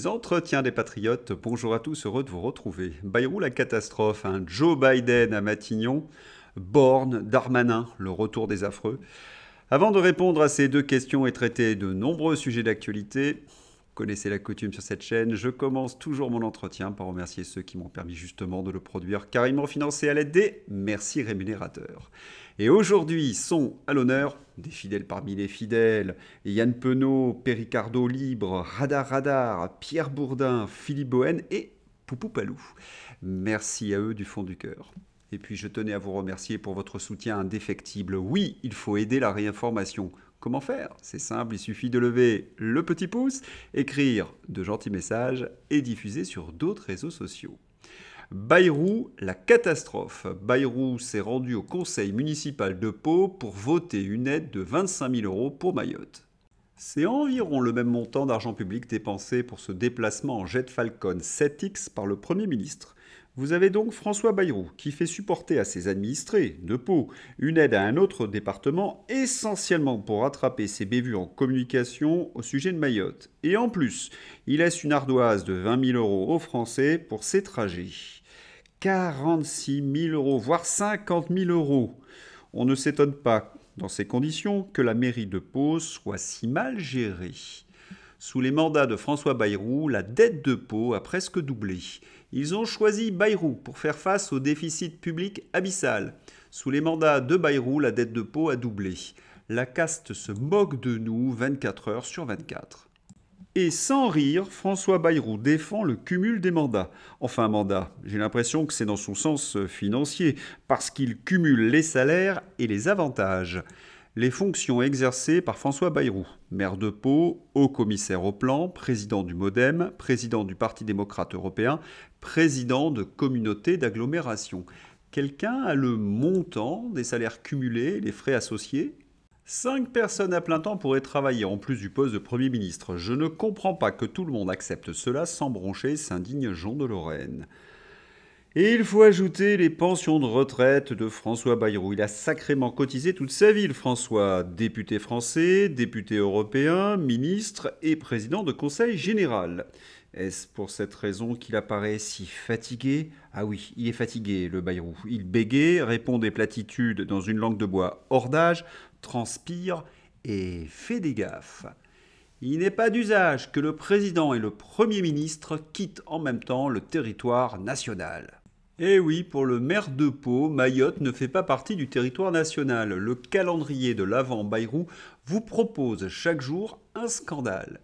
Entretiens des patriotes, bonjour à tous, heureux de vous retrouver. Bayrou la catastrophe, Joe Biden à Matignon, Borne, Darmanin, le retour des affreux. Avant de répondre à ces deux questions et traiter de nombreux sujets d'actualité, vous connaissez la coutume sur cette chaîne, je commence toujours mon entretien par remercier ceux qui m'ont permis justement de le produire, car ils m'ont financé à l'aide des merci rémunérateurs. Et aujourd'hui sont à l'honneur des fidèles parmi les fidèles, Yann Penaud, Péricardo Libre, Radar, Pierre Bourdin, Philippe Bohen et Poupou Palou. Merci à eux du fond du cœur. Et puis je tenais à vous remercier pour votre soutien indéfectible. Oui, il faut aider la réinformation. Comment faire? C'est simple, il suffit de lever le petit pouce, écrire de gentils messages et diffuser sur d'autres réseaux sociaux. Bayrou, la catastrophe. Bayrou s'est rendu au conseil municipal de Pau pour voter une aide de 25 000 € pour Mayotte. C'est environ le même montant d'argent public dépensé pour ce déplacement en jet Falcon 7X par le Premier ministre. Vous avez donc François Bayrou qui fait supporter à ses administrés de Pau une aide à un autre département essentiellement pour rattraper ses bévues en communication au sujet de Mayotte. Et en plus, il laisse une ardoise de 20 000 € aux Français pour ses trajets. 46 000 €, voire 50 000 €. On ne s'étonne pas, dans ces conditions, que la mairie de Pau soit si mal gérée. Sous les mandats de François Bayrou, la dette de Pau a presque doublé. Ils ont choisi Bayrou pour faire face au déficit public abyssal. Sous les mandats de Bayrou, la dette de Pau a doublé. La caste se moque de nous 24 heures sur 24. Et sans rire, François Bayrou défend le cumul des mandats. Enfin, mandat, j'ai l'impression que c'est dans son sens financier, parce qu'il cumule les salaires et les avantages. Les fonctions exercées par François Bayrou, maire de Pau, haut-commissaire au plan, président du MoDem, président du Parti démocrate européen, président de communauté d'agglomération. Quelqu'un a le montant des salaires cumulés, les frais associés ? 5 personnes à plein temps pourraient travailler en plus du poste de Premier ministre. Je ne comprends pas que tout le monde accepte cela sans broncher, s'indigne Jean de Lorraine. Et il faut ajouter les pensions de retraite de François Bayrou. Il a sacrément cotisé toute sa vie, le François. Député français, député européen, ministre et président de conseil général. Est-ce pour cette raison qu'il apparaît si fatigué? Ah oui, il est fatigué, le Bayrou. Il bégaye, répond des platitudes dans une langue de bois hors d'âge, transpire et fait des gaffes. Il n'est pas d'usage que le président et le Premier ministre quittent en même temps le territoire national. Et oui, pour le maire de Pau, Mayotte ne fait pas partie du territoire national. Le calendrier de l'Avent Bayrou vous propose chaque jour un scandale.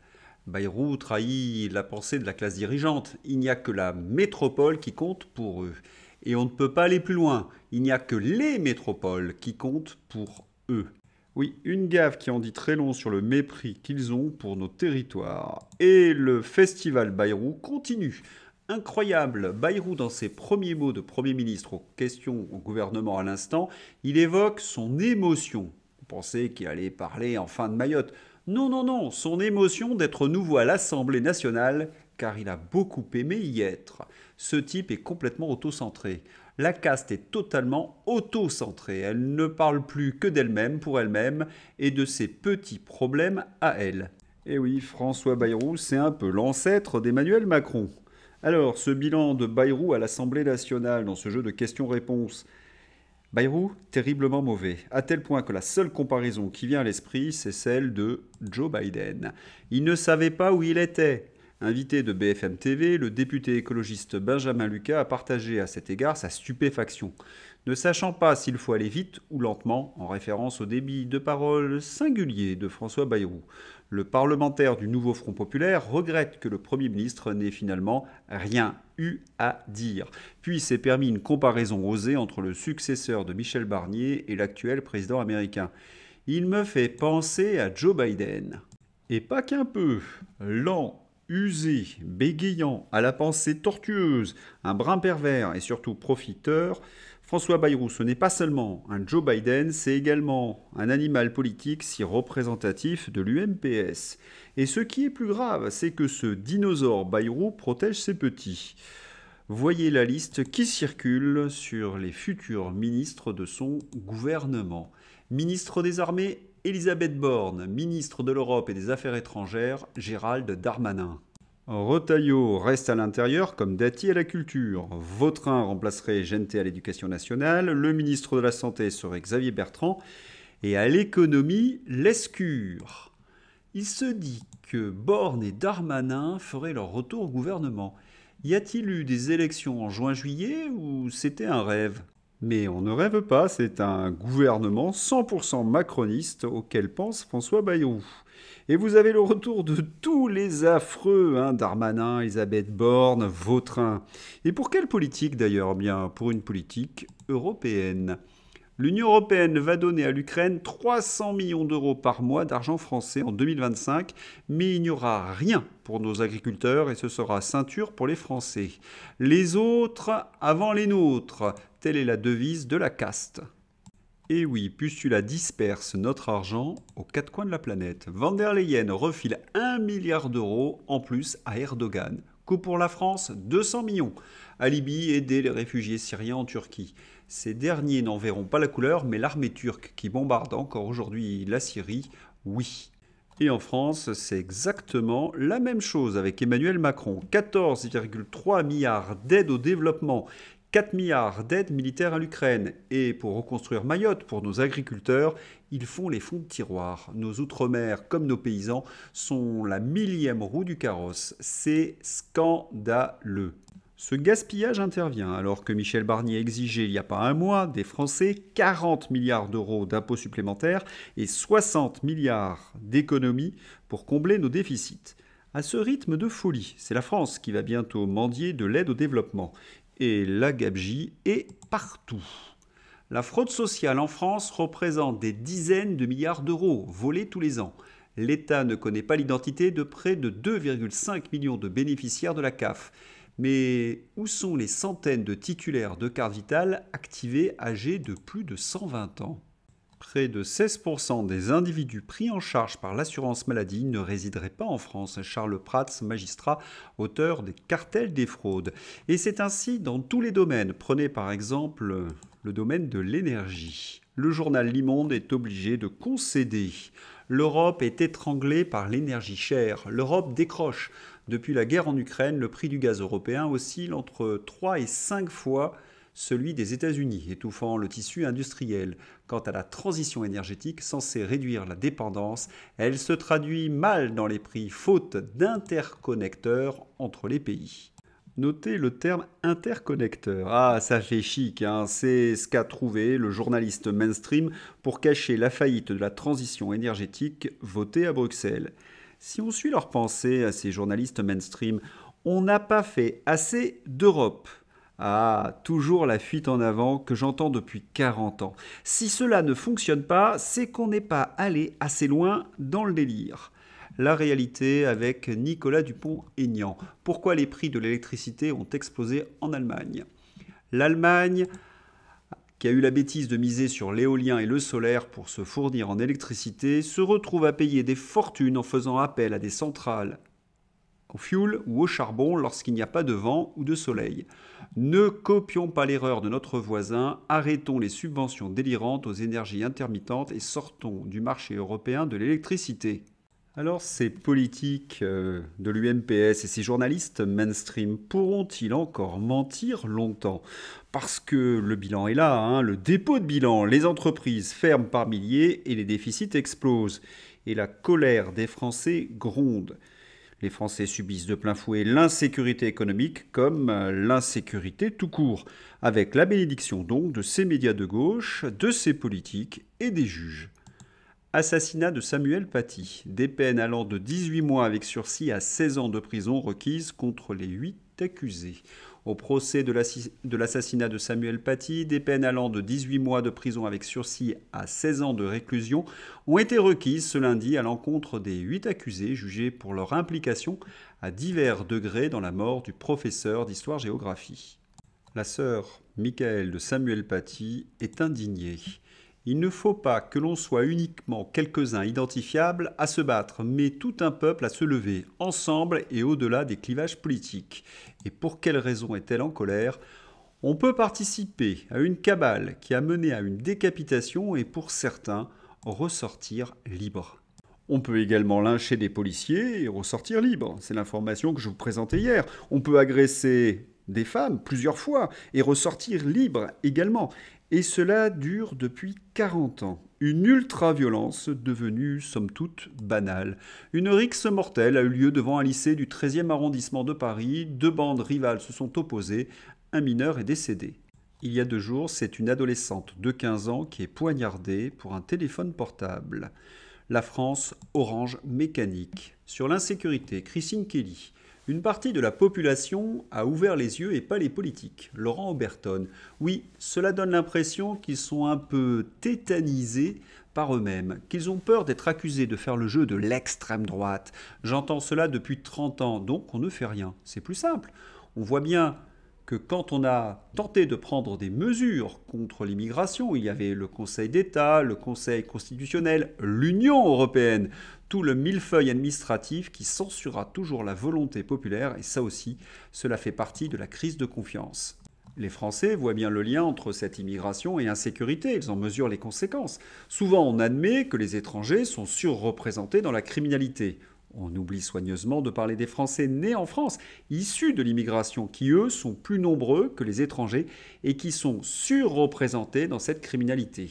Bayrou trahit la pensée de la classe dirigeante. Il n'y a que la métropole qui compte pour eux. Et on ne peut pas aller plus loin. Il n'y a que les métropoles qui comptent pour eux. Oui, une gaffe qui en dit très long sur le mépris qu'ils ont pour nos territoires. Et le festival Bayrou continue. Incroyable, Bayrou dans ses premiers mots de Premier ministre aux questions au gouvernement à l'instant, il évoque son émotion. Vous pensez qu'il allait parler enfin de Mayotte? Non, son émotion d'être nouveau à l'Assemblée nationale, car il a beaucoup aimé y être. Ce type est complètement autocentré. La caste est totalement autocentrée. Elle ne parle plus que d'elle-même pour elle-même et de ses petits problèmes à elle. Et oui, François Bayrou, c'est un peu l'ancêtre d'Emmanuel Macron. Alors, ce bilan de Bayrou à l'Assemblée nationale dans ce jeu de questions-réponses. Bayrou, terriblement mauvais, à tel point que la seule comparaison qui vient à l'esprit, c'est celle de Joe Biden. Il ne savait pas où il était. Invité de BFM TV, le député écologiste Benjamin Lucas a partagé à cet égard sa stupéfaction, ne sachant pas s'il faut aller vite ou lentement, en référence au débit de parole singulier de François Bayrou. Le parlementaire du Nouveau Front Populaire regrette que le Premier ministre n'ait finalement rien eu à dire, puis s'est permis une comparaison osée entre le successeur de Michel Barnier et l'actuel président américain. Il me fait penser à Joe Biden. Et pas qu'un peu, lent, usé, bégayant, à la pensée tortueuse, un brin pervers et surtout profiteur, François Bayrou, ce n'est pas seulement un Joe Biden, c'est également un animal politique si représentatif de l'UMPS. Et ce qui est plus grave, c'est que ce dinosaure Bayrou protège ses petits. Voyez la liste qui circule sur les futurs ministres de son gouvernement. Ministre des Armées, Elisabeth Borne. Ministre de l'Europe et des Affaires étrangères, Gérald Darmanin. Retailleau reste à l'intérieur comme Dati à la culture. Vautrin remplacerait Gentet à l'éducation nationale. Le ministre de la Santé serait Xavier Bertrand. Et à l'économie, Lescure. Il se dit que Borne et Darmanin feraient leur retour au gouvernement. Y a-t-il eu des élections en juin-juillet ou c'était un rêve? Mais on ne rêve pas, c'est un gouvernement 100% macroniste auquel pense François Bayrou. Et vous avez le retour de tous les affreux, Darmanin, Elisabeth Borne, Vautrin. Et pour quelle politique d'ailleurs? Bien, pour une politique européenne. L'Union européenne va donner à l'Ukraine 300 millions d'euros par mois d'argent français en 2025, mais il n'y aura rien pour nos agriculteurs et ce sera ceinture pour les Français. Les autres avant les nôtres, telle est la devise de la caste. Et oui, Pustula disperse notre argent aux quatre coins de la planète. Van der Leyen refile 1 milliard d'euros en plus à Erdogan. Coût pour la France, 200 millions. À Libye, aider les réfugiés syriens en Turquie. Ces derniers n'en verront pas la couleur, mais l'armée turque qui bombarde encore aujourd'hui la Syrie, oui. Et en France, c'est exactement la même chose avec Emmanuel Macron. 14,3 milliards d'aides au développement, 4 milliards d'aides militaires à l'Ukraine. Et pour reconstruire Mayotte, pour nos agriculteurs, ils font les fonds de tiroir. Nos outre-mer, comme nos paysans, sont la millième roue du carrosse. C'est scandaleux. Ce gaspillage intervient alors que Michel Barnier exigeait il n'y a pas un mois des Français 40 milliards d'euros d'impôts supplémentaires et 60 milliards d'économies pour combler nos déficits. À ce rythme de folie, c'est la France qui va bientôt mendier de l'aide au développement. Et la gabegie est partout. La fraude sociale en France représente des dizaines de milliards d'euros volés tous les ans. L'État ne connaît pas l'identité de près de 2,5 millions de bénéficiaires de la CAF. Mais où sont les centaines de titulaires de carte vitale activés âgés de plus de 120 ans? Près de 16% des individus pris en charge par l'assurance maladie ne résideraient pas en France. Charles Prats, magistrat, auteur des cartels des fraudes. Et c'est ainsi dans tous les domaines. Prenez par exemple le domaine de l'énergie. Le journal Le Monde est obligé de concéder. L'Europe est étranglée par l'énergie chère. L'Europe décroche. Depuis la guerre en Ukraine, le prix du gaz européen oscille entre 3 et 5 fois celui des États-Unis, étouffant le tissu industriel. Quant à la transition énergétique censée réduire la dépendance, elle se traduit mal dans les prix, faute d'interconnecteurs entre les pays. Notez le terme interconnecteur. Ah, ça fait chic, c'est ce qu'a trouvé le journaliste mainstream pour cacher la faillite de la transition énergétique votée à Bruxelles. Si on suit leurs pensées à ces journalistes mainstream, on n'a pas fait assez d'Europe. Ah, toujours la fuite en avant que j'entends depuis 40 ans. Si cela ne fonctionne pas, c'est qu'on n'est pas allé assez loin dans le délire. La réalité avec Nicolas Dupont-Aignan. Pourquoi les prix de l'électricité ont explosé en Allemagne? L'Allemagne, qui a eu la bêtise de miser sur l'éolien et le solaire pour se fournir en électricité, se retrouve à payer des fortunes en faisant appel à des centrales au fioul ou au charbon lorsqu'il n'y a pas de vent ou de soleil. Ne copions pas l'erreur de notre voisin, arrêtons les subventions délirantes aux énergies intermittentes et sortons du marché européen de l'électricité. Alors ces politiques de l'UMPS et ces journalistes mainstream pourront-ils encore mentir longtemps? Parce que le bilan est là, le dépôt de bilan, les entreprises ferment par milliers et les déficits explosent. Et la colère des Français gronde. Les Français subissent de plein fouet l'insécurité économique comme l'insécurité tout court, avec la bénédiction donc de ces médias de gauche, de ces politiques et des juges. Assassinat de Samuel Paty. Des peines allant de 18 mois avec sursis à 16 ans de prison requises contre les 8 accusés. Au procès de l'assassinat de Samuel Paty, des peines allant de 18 mois de prison avec sursis à 16 ans de réclusion ont été requises ce lundi à l'encontre des 8 accusés jugés pour leur implication à divers degrés dans la mort du professeur d'histoire-géographie. La sœur Michaëlle de Samuel Paty est indignée. Il ne faut pas que l'on soit uniquement quelques-uns identifiables à se battre, mais tout un peuple à se lever, ensemble et au-delà des clivages politiques. Et pour quelle raison est-elle en colère? On peut participer à une cabale qui a mené à une décapitation et pour certains, ressortir libre. On peut également lyncher des policiers et ressortir libre. C'est l'information que je vous présentais hier. On peut agresser des femmes plusieurs fois et ressortir libre également. Et cela dure depuis 40 ans. Une ultra-violence devenue, somme toute, banale. Une rixe mortelle a eu lieu devant un lycée du 13e arrondissement de Paris. Deux bandes rivales se sont opposées. Un mineur est décédé. Il y a 2 jours, c'est une adolescente de 15 ans qui est poignardée pour un téléphone portable. La France, orange mécanique. Sur l'insécurité, Christine Kelly. Une partie de la population a ouvert les yeux et pas les politiques. Laurent Oberton. Oui, cela donne l'impression qu'ils sont un peu tétanisés par eux-mêmes, qu'ils ont peur d'être accusés de faire le jeu de l'extrême droite. J'entends cela depuis 30 ans, donc on ne fait rien. C'est plus simple. On voit bien que quand on a tenté de prendre des mesures contre l'immigration, il y avait le Conseil d'État, le Conseil constitutionnel, l'Union européenne, tout le millefeuille administratif qui censurera toujours la volonté populaire, et ça aussi, cela fait partie de la crise de confiance. Les Français voient bien le lien entre cette immigration et insécurité, ils en mesurent les conséquences. Souvent on admet que les étrangers sont surreprésentés dans la criminalité. On oublie soigneusement de parler des Français nés en France, issus de l'immigration, qui eux sont plus nombreux que les étrangers et qui sont surreprésentés dans cette criminalité.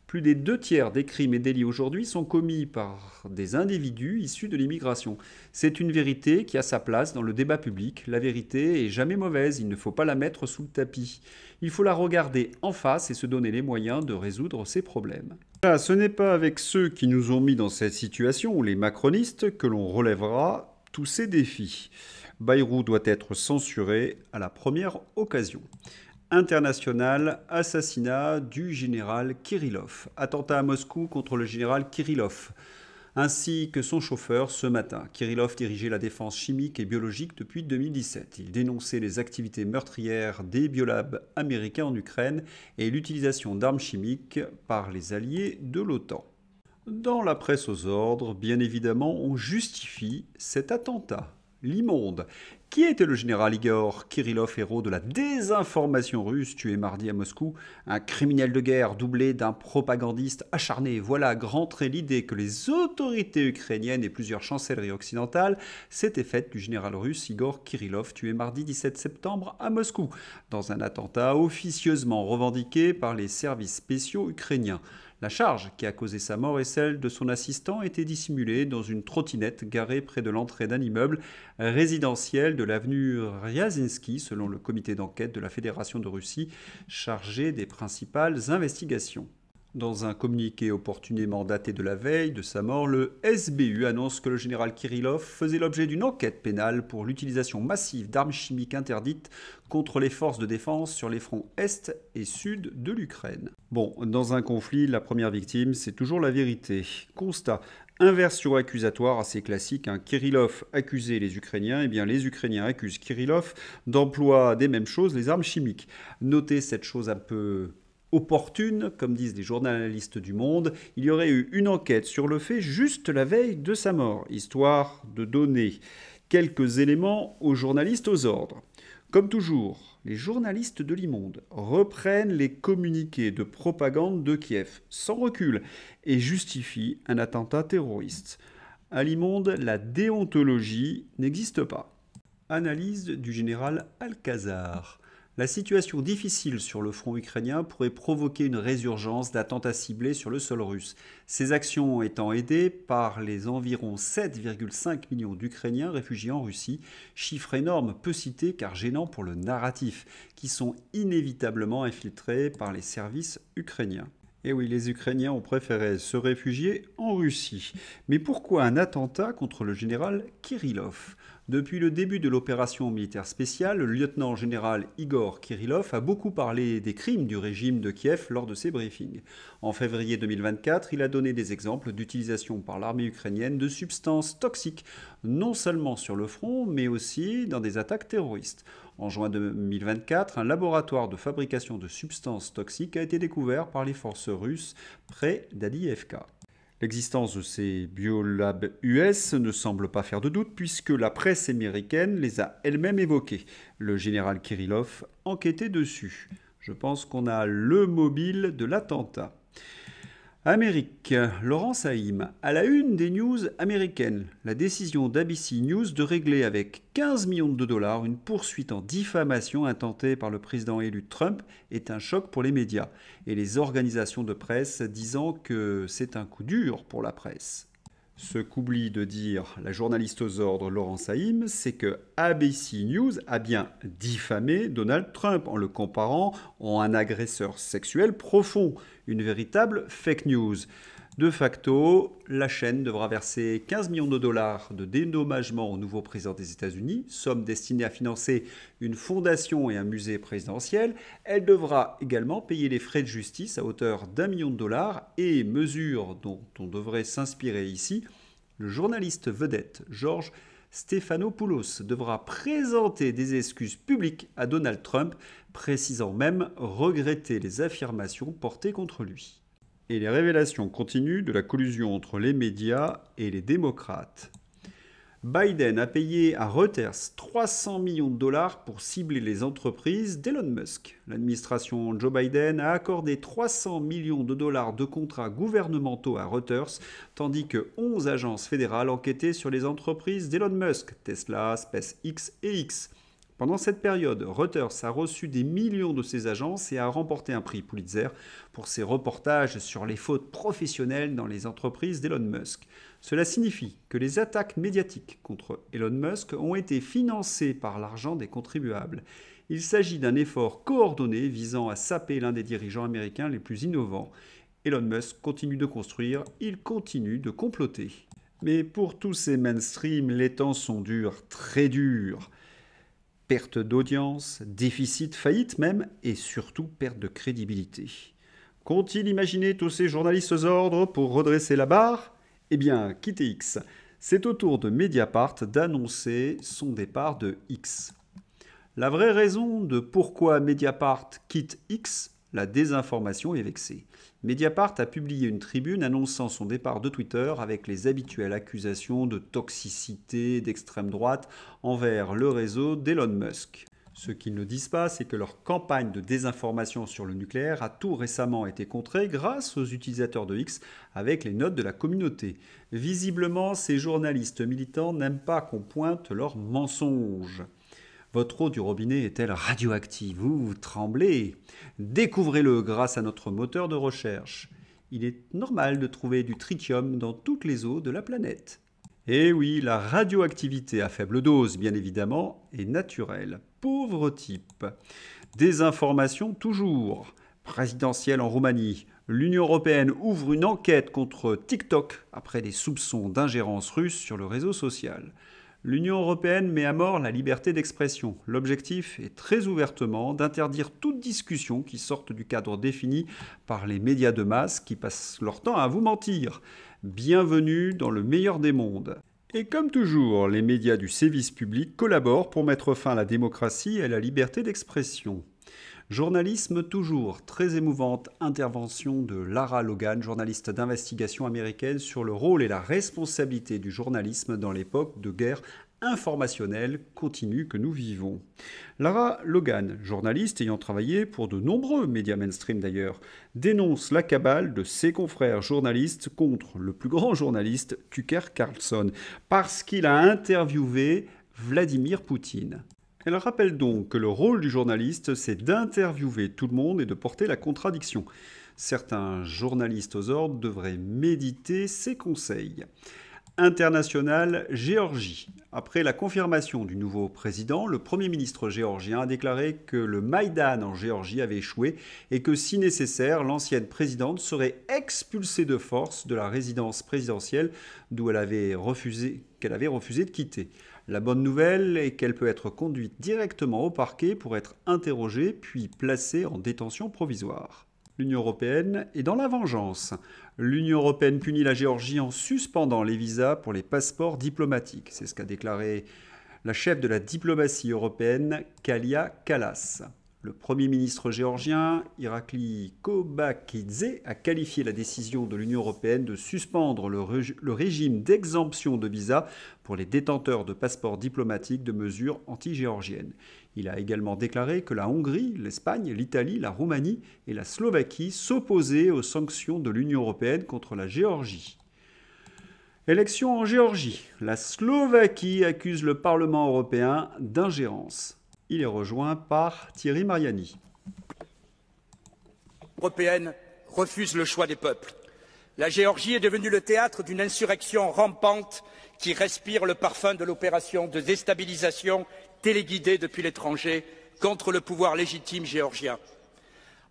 Plus des 2 tiers des crimes et délits aujourd'hui sont commis par des individus issus de l'immigration. C'est une vérité qui a sa place dans le débat public. La vérité est jamais mauvaise, il ne faut pas la mettre sous le tapis. Il faut la regarder en face et se donner les moyens de résoudre ces problèmes. Voilà, ce n'est pas avec ceux qui nous ont mis dans cette situation, ou les macronistes, que l'on relèvera tous ces défis. Bayrou doit être censuré à la première occasion. International, assassinat du général Kirillov. Attentat à Moscou contre le général Kirillov, ainsi que son chauffeur ce matin. Kirillov dirigeait la défense chimique et biologique depuis 2017. Il dénonçait les activités meurtrières des biolabs américains en Ukraine et l'utilisation d'armes chimiques par les alliés de l'OTAN. Dans la presse aux ordres, bien évidemment, on justifie cet attentat. L'immonde. Qui était le général Igor Kirillov, héros de la désinformation russe, tué mardi à Moscou? Un criminel de guerre doublé d'un propagandiste acharné. Voilà grand trait l'idée que les autorités ukrainiennes et plusieurs chancelleries occidentales s'étaient faites du général russe Igor Kirillov, tué mardi 17 septembre à Moscou, dans un attentat officieusement revendiqué par les services spéciaux ukrainiens. La charge qui a causé sa mort et celle de son assistant était dissimulée dans une trottinette garée près de l'entrée d'un immeuble résidentiel de l'avenue Ryazinsky, selon le comité d'enquête de la Fédération de Russie chargé des principales investigations. Dans un communiqué opportunément daté de la veille de sa mort, le SBU annonce que le général Kirillov faisait l'objet d'une enquête pénale pour l'utilisation massive d'armes chimiques interdites contre les forces de défense sur les fronts est et sud de l'Ukraine. Bon, dans un conflit, la première victime, c'est toujours la vérité. Constat. Inversion accusatoire assez classique. Kirillov accusait les Ukrainiens, et bien les Ukrainiens accusent Kirillov d'emploi des mêmes choses, les armes chimiques. Notez cette chose un peu opportune, comme disent les journalistes du Monde, il y aurait eu une enquête sur le fait juste la veille de sa mort, histoire de donner quelques éléments aux journalistes aux ordres. Comme toujours, les journalistes de l'E-Monde reprennent les communiqués de propagande de Kiev sans recul et justifient un attentat terroriste. À l'E-Monde, la déontologie n'existe pas. Analyse du général Alcazar. La situation difficile sur le front ukrainien pourrait provoquer une résurgence d'attentats ciblés sur le sol russe. Ces actions étant aidées par les environ 7,5 millions d'Ukrainiens réfugiés en Russie, chiffre énorme, peu cité car gênant pour le narratif, qui sont inévitablement infiltrés par les services ukrainiens. Et oui, les Ukrainiens ont préféré se réfugier en Russie. Mais pourquoi un attentat contre le général Kirillov ? Depuis le début de l'opération militaire spéciale, le lieutenant-général Igor Kirillov a beaucoup parlé des crimes du régime de Kiev lors de ses briefings. En février 2024, il a donné des exemples d'utilisation par l'armée ukrainienne de substances toxiques, non seulement sur le front, mais aussi dans des attaques terroristes. En juin 2024, un laboratoire de fabrication de substances toxiques a été découvert par les forces russes près d'Adiyevka. L'existence de ces biolabs US ne semble pas faire de doute puisque la presse américaine les a elle-même évoqués. Le général Kirillov enquêtait dessus. Je pense qu'on a le mobile de l'attentat. Amérique, Laurent Saïm, à la une des news américaines, la décision d'ABC News de régler avec 15 millions de dollars une poursuite en diffamation intentée par le président élu Trump est un choc pour les médias et les organisations de presse disant que c'est un coup dur pour la presse. Ce qu'oublie de dire la journaliste aux ordres Laurent Saïm, c'est que ABC News a bien diffamé Donald Trump en le comparant en un agresseur sexuel profond, une véritable fake news. De facto, la chaîne devra verser 15 millions de dollars de dédommagement au nouveau président des États-Unis, somme destinée à financer une fondation et un musée présidentiel. Elle devra également payer les frais de justice à hauteur d'1 million de dollars et, mesure dont on devrait s'inspirer ici, le journaliste vedette George Stephanopoulos devra présenter des excuses publiques à Donald Trump, précisant même regretter les affirmations portées contre lui. Et les révélations continuent de la collusion entre les médias et les démocrates. Biden a payé à Reuters 300 millions de dollars pour cibler les entreprises d'Elon Musk. L'administration Joe Biden a accordé 300 millions de dollars de contrats gouvernementaux à Reuters, tandis que 11 agences fédérales enquêtaient sur les entreprises d'Elon Musk, Tesla, SpaceX et X. Pendant cette période, Reuters a reçu des millions de ces agences et a remporté un prix Pulitzer pour ses reportages sur les fautes professionnelles dans les entreprises d'Elon Musk. Cela signifie que les attaques médiatiques contre Elon Musk ont été financées par l'argent des contribuables. Il s'agit d'un effort coordonné visant à saper l'un des dirigeants américains les plus innovants. Elon Musk continue de construire, il continue de comploter. Mais pour tous ces mainstream, les temps sont durs, très durs. Perte d'audience, déficit, faillite même, et surtout perte de crédibilité. Qu'ont-ils imaginé tous ces journalistes aux ordres pour redresser la barre ? Eh bien, quitter X. C'est au tour de Mediapart d'annoncer son départ de X. La vraie raison de pourquoi Mediapart quitte X, la désinformation est vexée. Mediapart a publié une tribune annonçant son départ de Twitter avec les habituelles accusations de toxicité d'extrême droite envers le réseau d'Elon Musk. Ce qu'ils ne disent pas, c'est que leur campagne de désinformation sur le nucléaire a tout récemment été contrée grâce aux utilisateurs de X avec les notes de la communauté. Visiblement, ces journalistes militants n'aiment pas qu'on pointe leurs mensonges. Votre eau du robinet est-elle radioactive ? Vous tremblez ? Découvrez-le grâce à notre moteur de recherche. Il est normal de trouver du tritium dans toutes les eaux de la planète. Et oui, la radioactivité à faible dose, bien évidemment, est naturelle. Pauvre type. Désinformation toujours. Présidentielle en Roumanie. L'Union européenne ouvre une enquête contre TikTok après des soupçons d'ingérence russe sur le réseau social. L'Union européenne met à mort la liberté d'expression. L'objectif est très ouvertement d'interdire toute discussion qui sorte du cadre défini par les médias de masse qui passent leur temps à vous mentir. Bienvenue dans le meilleur des mondes. Et comme toujours, les médias du service public collaborent pour mettre fin à la démocratie et à la liberté d'expression. Journalisme toujours, très émouvante intervention de Lara Logan, journaliste d'investigation américaine, sur le rôle et la responsabilité du journalisme dans l'époque de guerre informationnelle continue que nous vivons. Lara Logan, journaliste ayant travaillé pour de nombreux médias mainstream d'ailleurs, dénonce la cabale de ses confrères journalistes contre le plus grand journaliste Tucker Carlson parce qu'il a interviewé Vladimir Poutine. Elle rappelle donc que le rôle du journaliste, c'est d'interviewer tout le monde et de porter la contradiction. Certains journalistes aux ordres devraient méditer ces conseils. International, Géorgie. Après la confirmation du nouveau président, le Premier ministre géorgien a déclaré que le Maïdan en Géorgie avait échoué et que, si nécessaire, l'ancienne présidente serait expulsée de force de la résidence présidentielle d'où qu'elle avait refusé de quitter. La bonne nouvelle est qu'elle peut être conduite directement au parquet pour être interrogée puis placée en détention provisoire. L'Union européenne est dans la vengeance. L'Union européenne punit la Géorgie en suspendant les visas pour les passeports diplomatiques. C'est ce qu'a déclaré la chef de la diplomatie européenne, Kalia Kallas. Le Premier ministre géorgien, Irakli Kobakidze, a qualifié la décision de l'Union européenne de suspendre le régime d'exemption de visa pour les détenteurs de passeports diplomatiques de mesures anti-géorgiennes. Il a également déclaré que la Hongrie, l'Espagne, l'Italie, la Roumanie et la Slovaquie s'opposaient aux sanctions de l'Union européenne contre la Géorgie. Élection en Géorgie. La Slovaquie accuse le Parlement européen d'ingérence. Il est rejoint par Thierry Mariani. Européenne refuse le choix des peuples. La Géorgie est devenue le théâtre d'une insurrection rampante qui respire le parfum de l'opération de déstabilisation téléguidée depuis l'étranger contre le pouvoir légitime géorgien.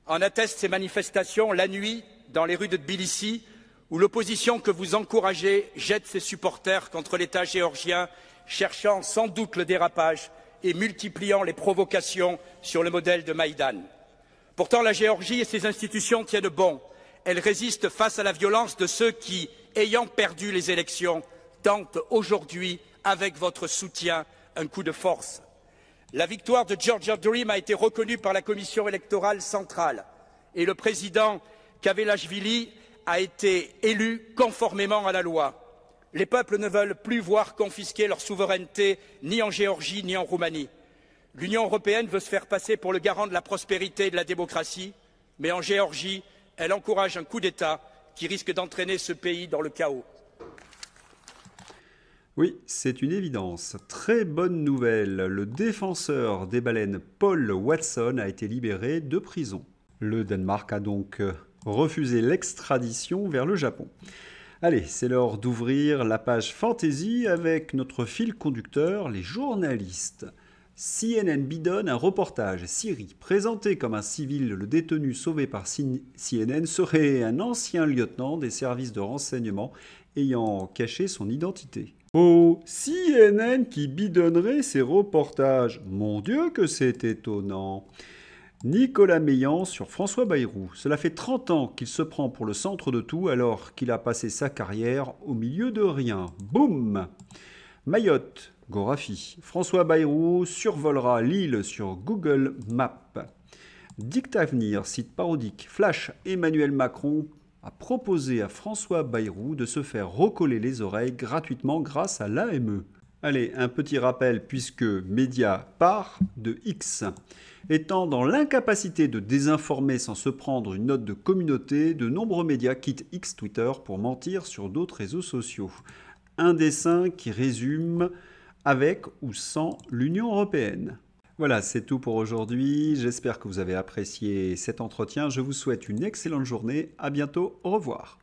En attestent ces manifestations la nuit dans les rues de Tbilissi, où l'opposition que vous encouragez jette ses supporters contre l'État géorgien, cherchant sans doute le dérapage et multipliant les provocations sur le modèle de Maïdan. Pourtant, la Géorgie et ses institutions tiennent bon. Elles résistent face à la violence de ceux qui, ayant perdu les élections, tentent aujourd'hui, avec votre soutien, un coup de force. La victoire de Georgia Dream a été reconnue par la Commission électorale centrale et le président Kavelashvili a été élu conformément à la loi. Les peuples ne veulent plus voir confisquer leur souveraineté ni en Géorgie ni en Roumanie. L'Union européenne veut se faire passer pour le garant de la prospérité et de la démocratie, mais en Géorgie, elle encourage un coup d'État qui risque d'entraîner ce pays dans le chaos. Oui, c'est une évidence. Très bonne nouvelle. Le défenseur des baleines Paul Watson a été libéré de prison. Le Danemark a donc refusé l'extradition vers le Japon. Allez, c'est l'heure d'ouvrir la page fantasy avec notre fil conducteur, les journalistes. CNN bidonne un reportage. Siri, présenté comme un civil, le détenu sauvé par CNN serait un ancien lieutenant des services de renseignement ayant caché son identité. Oh, CNN qui bidonnerait ses reportages. Mon Dieu que c'est étonnant. Nicolas Meillan sur François Bayrou. Cela fait 30 ans qu'il se prend pour le centre de tout alors qu'il a passé sa carrière au milieu de rien. Boum! Mayotte, Gorafi. François Bayrou survolera l'île sur Google Maps. Dictavenir, site parodique. Flash, Emmanuel Macron a proposé à François Bayrou de se faire recoller les oreilles gratuitement grâce à l'AME. Allez, un petit rappel puisque Média part de X. Étant dans l'incapacité de désinformer sans se prendre une note de communauté, de nombreux médias quittent X Twitter pour mentir sur d'autres réseaux sociaux. Un dessin qui résume avec ou sans l'Union européenne. Voilà, c'est tout pour aujourd'hui. J'espère que vous avez apprécié cet entretien. Je vous souhaite une excellente journée. À bientôt. Au revoir.